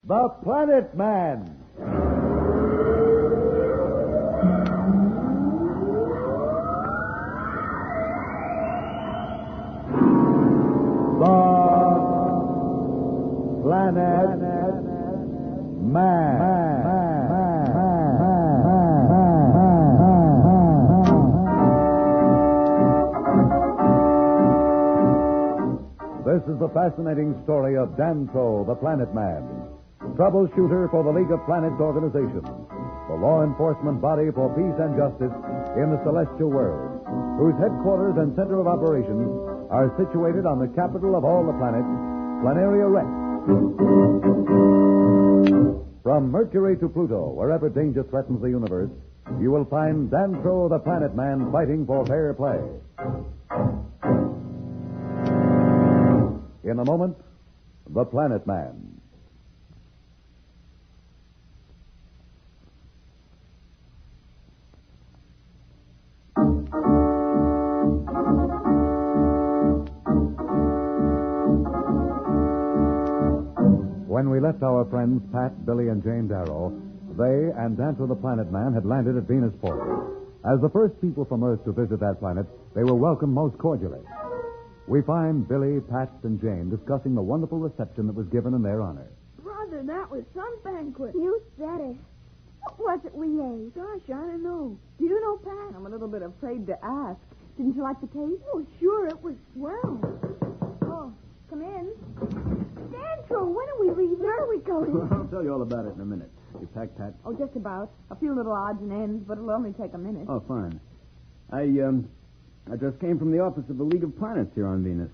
The Planet Man. The Planet Man. This is the fascinating story of Dantro, the Planet Man, troubleshooter for the League of Planets organization, the law enforcement body for peace and justice in the celestial world, whose headquarters and center of operations are situated on the capital of all the planets, Planaria Rex. From Mercury to Pluto, wherever danger threatens the universe, you will find Dantro, the Planet Man, fighting for fair play. In a moment, The Planet Man. When we left our friends Pat, Billy, and Jane Darrow, they and Dantro the Planet Man had landed at Venusport. As the first people from Earth to visit that planet, they were welcomed most cordially. We find Billy, Pat, and Jane discussing the wonderful reception that was given in their honor. Brother, that was some banquet. You said it. What was it we ate? Gosh, I don't know. Do you know, Pat? I'm a little bit afraid to ask. Didn't you like the taste? Oh, sure, it was swell. Oh, come in. Dantro, when are we leaving? Where are we going? I'll tell you all about it in a minute. You packed, Pat? Oh, just about. A few little odds and ends, but it'll only take a minute. Oh, fine. I just came from the office of the League of Planets here on Venus.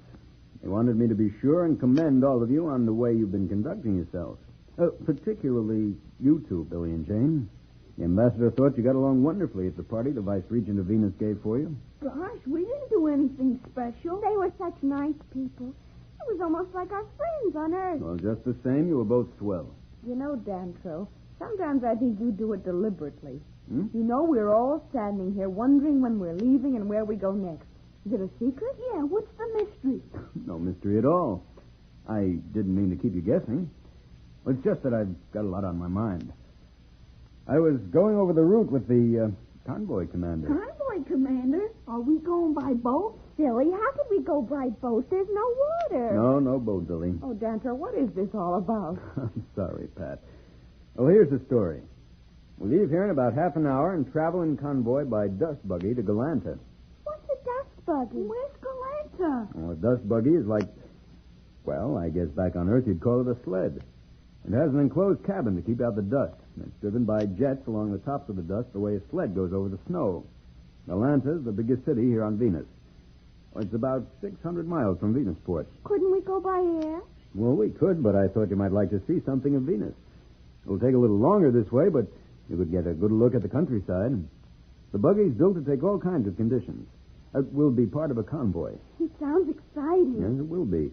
They wanted me to be sure and commend all of you on the way you've been conducting yourselves. Particularly you two, Billy and Jane. The ambassador thought you got along wonderfully at the party the vice regent of Venus gave for you. Gosh, we didn't do anything special. They were such nice people. It was almost like our friends on Earth. Well, just the same, you were both swell. You know, Dantro, sometimes I think you do it deliberately. Hmm? You know, we're all standing here wondering when we're leaving and where we go next. Is it a secret? Yeah, what's the mystery? No mystery at all. I didn't mean to keep you guessing. It's just that I've got a lot on my mind. I was going over the route with the convoy commander. Convoy commander? Are we going by boat? Silly, how could we go by boat? There's no water. No boat, Billy. Oh, Dantro, what is this all about? I'm sorry, Pat. Well, here's the story. We leave here in about half an hour and travel in convoy by dust buggy to Galanta. What's a dust buggy? Where's Galanta? Well, a dust buggy is like, well, I guess back on Earth you'd call it a sled. It has an enclosed cabin to keep out the dust. And it's driven by jets along the tops of the dust the way a sled goes over the snow. Galanta's the biggest city here on Venus. Well, it's about 600 miles from Venusport. Couldn't we go by air? Well, we could, but I thought you might like to see something of Venus. It'll take a little longer this way, but you could get a good look at the countryside. The buggy's built to take all kinds of conditions. It will be part of a convoy. It sounds exciting. Yes, it will be.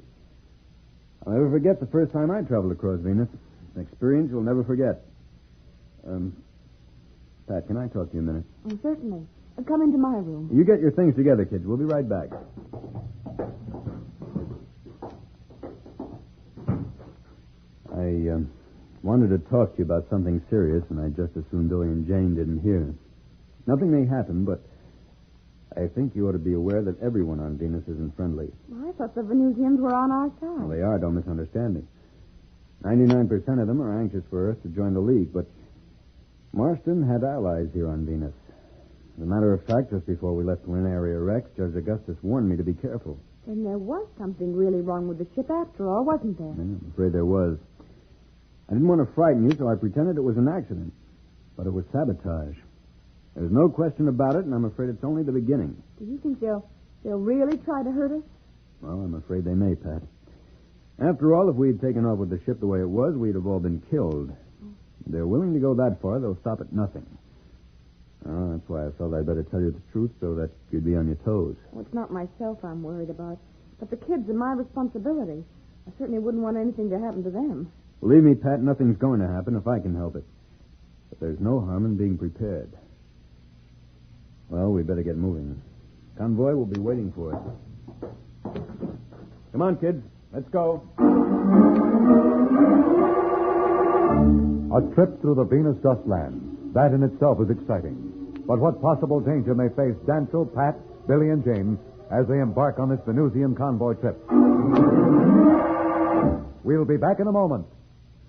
I'll never forget the first time I traveled across Venus. An experience you'll never forget. Pat, can I talk to you a minute? Oh, certainly. Come into my room. You get your things together, kids. We'll be right back. I wanted to talk to you about something serious, and I just assumed Billy and Jane didn't hear. Nothing may happen, but I think you ought to be aware that everyone on Venus isn't friendly. Well, I thought the Venusians were on our side. Well, they are, don't misunderstand me. 99% of them are anxious for Earth to join the League, but Marston had allies here on Venus. As a matter of fact, just before we left Planaria Rex, Judge Augustus warned me to be careful. Then there was something really wrong with the ship after all, wasn't there? Yeah, I'm afraid there was. I didn't want to frighten you, so I pretended it was an accident. But it was sabotage. There's no question about it, and I'm afraid it's only the beginning. Do you think they'll really try to hurt us? Well, I'm afraid they may, Pat. After all, if we had taken off with the ship the way it was, we'd have all been killed. If they're willing to go that far, they'll stop at nothing. Oh, that's why I felt I'd better tell you the truth so that you'd be on your toes. Well, it's not myself I'm worried about, but the kids are my responsibility. I certainly wouldn't want anything to happen to them. Believe me, Pat, nothing's going to happen if I can help it. But there's no harm in being prepared. Well, we better get moving. Convoy will be waiting for us. Come on, kids. Let's go. A trip through the Venus dust land. That in itself is exciting. But what possible danger may face Danto, Pat, Billy, and Jane as they embark on this Venusian convoy trip? We'll be back in a moment.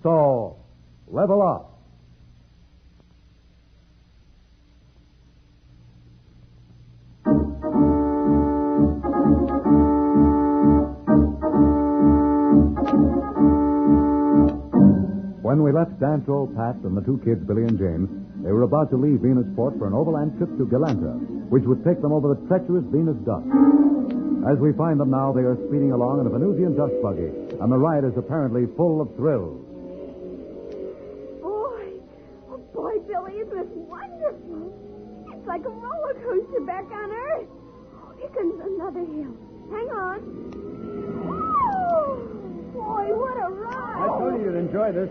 So, level up. When we left Danto, Pat, and the two kids, Billy and Jane, they were about to leave Venusport for an overland trip to Galanta, which would take them over the treacherous Venus dust. As we find them now, they are speeding along in a Venusian dust buggy, and the ride is apparently full of thrills. Boy, Billy, isn't this wonderful? It's like a roller coaster back on Earth. Here comes another hill. Hang on. Oh, boy, what a ride! I told you you'd enjoy this.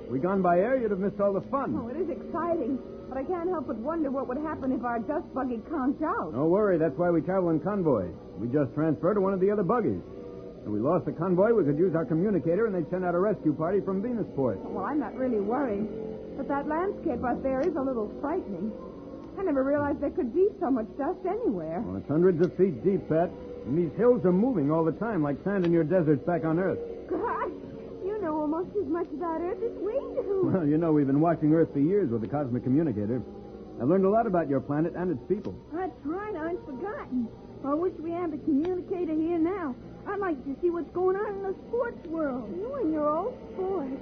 If we'd gone by air, you'd have missed all the fun. Oh, it is exciting. But I can't help but wonder what would happen if our dust buggy conked out. Don't worry, that's why we travel in convoy. We just transfer to one of the other buggies. If we lost the convoy, we could use our communicator, and they'd send out a rescue party from Venusport. Well, I'm not really worried. But that landscape out there is a little frightening. I never realized there could be so much dust anywhere. Well, it's hundreds of feet deep, Pat. And these hills are moving all the time, like sand in your deserts back on Earth. Gosh, you know almost as much about Earth as we do. Well, you know, we've been watching Earth for years with the cosmic communicator. I've learned a lot about your planet and its people. That's right, I'd forgotten. I wish we had the communicator here now. I'd like to see what's going on in the sports world. You and your old sport.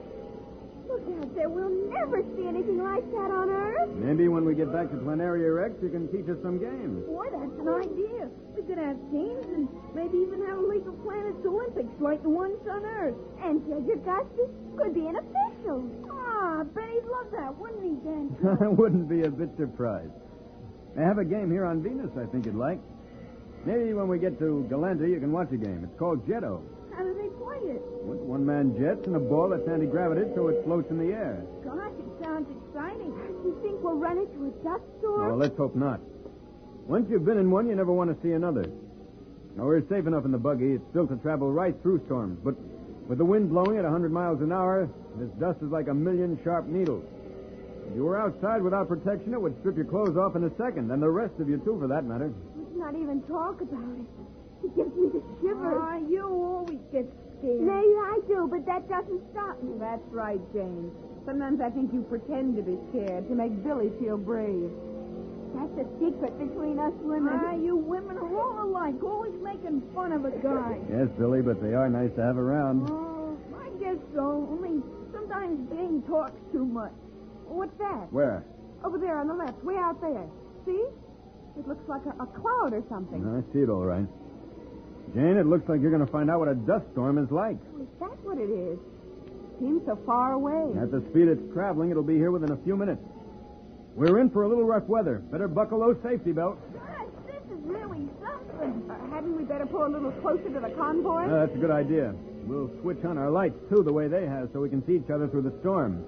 Look out there. We'll never see anything like that on Earth. Maybe when we get back to Planaria Rex, you can teach us some games. Boy, that's an idea. We could have games and maybe even have a League of Planets Olympics like the ones on Earth. And Judge Augustus could be an official. Ah, I bet he'd love that, wouldn't he, Dan? I wouldn't be a bit surprised. They have a game here on Venus I think you'd like. Maybe when we get to Galanta, you can watch a game. It's called Jetto. How do they play it? With one-man jets and a ball that's anti-gravitated so it floats in the air. Gosh, it sounds exciting. You think we'll run into a dust storm? Oh, let's hope not. Once you've been in one, you never want to see another. Now, we're safe enough in the buggy. It's built to travel right through storms. But with the wind blowing at 100 miles an hour, this dust is like a million sharp needles. If you were outside without protection, it would strip your clothes off in a second, and the rest of you, too, for that matter. Let's not even talk about it. It gives me the shivers. Ah, you always get scared. Maybe I do, but that doesn't stop me. That's right, Jane. Sometimes I think you pretend to be scared to make Billy feel brave. That's a secret between us women. Ah, you women are all alike, always making fun of a guy. Yes, Billy, but they are nice to have around. Oh, I guess so. Only sometimes Jane talks too much. What's that? Where? Over there on the left, way out there. See? It looks like a cloud or something. I see it all right. Jane, it looks like you're going to find out what a dust storm is like. Is that what it is? Seems so far away. At the speed it's traveling, it'll be here within a few minutes. We're in for a little rough weather. Better buckle those safety belts. Gosh, this is really something. Hadn't we better pull a little closer to the convoy? That's a good idea. We'll switch on our lights, too, the way they have, so we can see each other through the storm.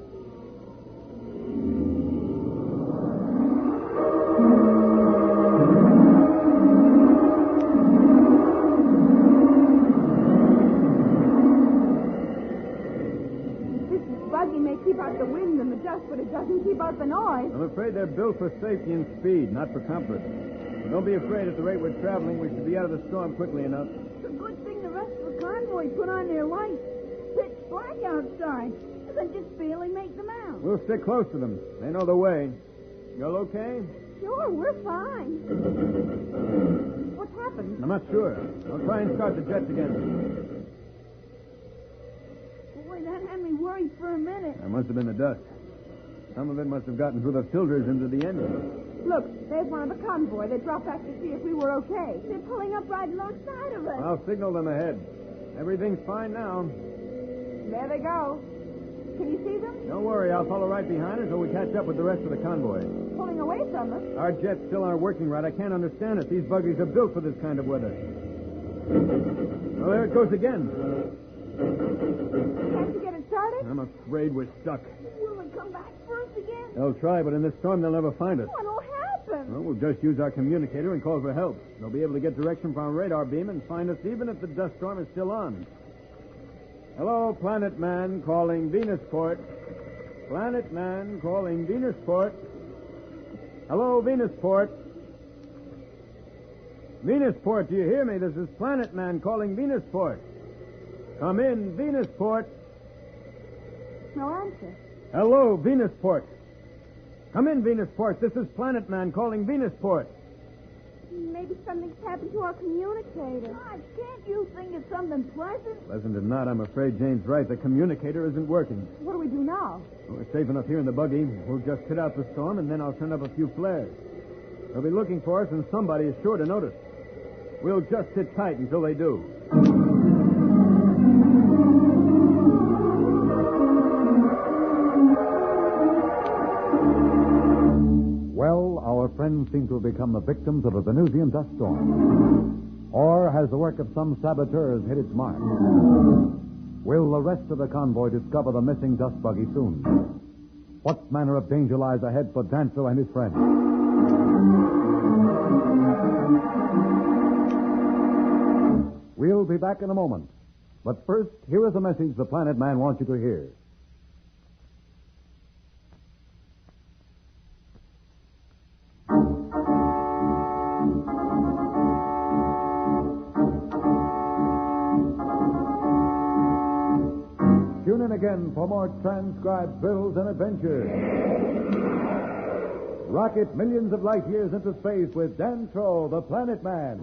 Keep out the wind and the dust, but it doesn't keep out the noise. I'm afraid they're built for safety and speed, not for comfort. But don't be afraid. At the rate we're traveling, we should be out of the storm quickly enough. It's a good thing the rest of the convoy put on their lights. Pitch black outside. They just barely make them out. We'll stick close to them. They know the way. Y'all okay? Sure, we're fine. What's happened? I'm not sure. I'll try and start the jets again. Boy, that had me worried for a minute. That must have been the dust. Some of it must have gotten through the filters into the engine. Look, there's one of the convoy. They dropped back to see if we were okay. They're pulling up right alongside of us. I'll signal them ahead. Everything's fine now. There they go. Can you see them? Don't worry, I'll follow right behind until we catch up with the rest of the convoy. Pulling away from us. Our jets still aren't working right. I can't understand it. These buggies are built for this kind of weather. Well, there it goes again. Can't you get it started? I'm afraid we're stuck. Will they come back for us again? They'll try, but in this storm, they'll never find us. What'll happen? Well, we'll just use our communicator and call for help. They'll be able to get direction from our radar beam and find us even if the dust storm is still on. Hello, Planet Man, calling Venusport. Planet Man calling Venusport. Hello, Venusport. Venusport, do you hear me? This is Planet Man calling Venusport. Come in, Venusport. No answer. Hello, Venusport. Come in, Venusport. This is Planet Man calling Venusport. Maybe something's happened to our communicator. God, can't you think it's something pleasant? Pleasant or not, I'm afraid Jane's right. The communicator isn't working. What do we do now? Well, we're safe enough here in the buggy. We'll just sit out the storm, and then I'll turn up a few flares. They'll be looking for us, and somebody is sure to notice. We'll just sit tight until they do. Well, our friends seem to have become the victims of a Venusian dust storm. Or has the work of some saboteurs hit its mark? Will the rest of the convoy discover the missing dust buggy soon? What manner of danger lies ahead for Danto and his friends? We'll be back in a moment. But first, here is a message the Planet Man wants you to hear. Tune in again for more transcribed thrills and adventures. Rocket millions of light years into space with Danto, the Planet Man.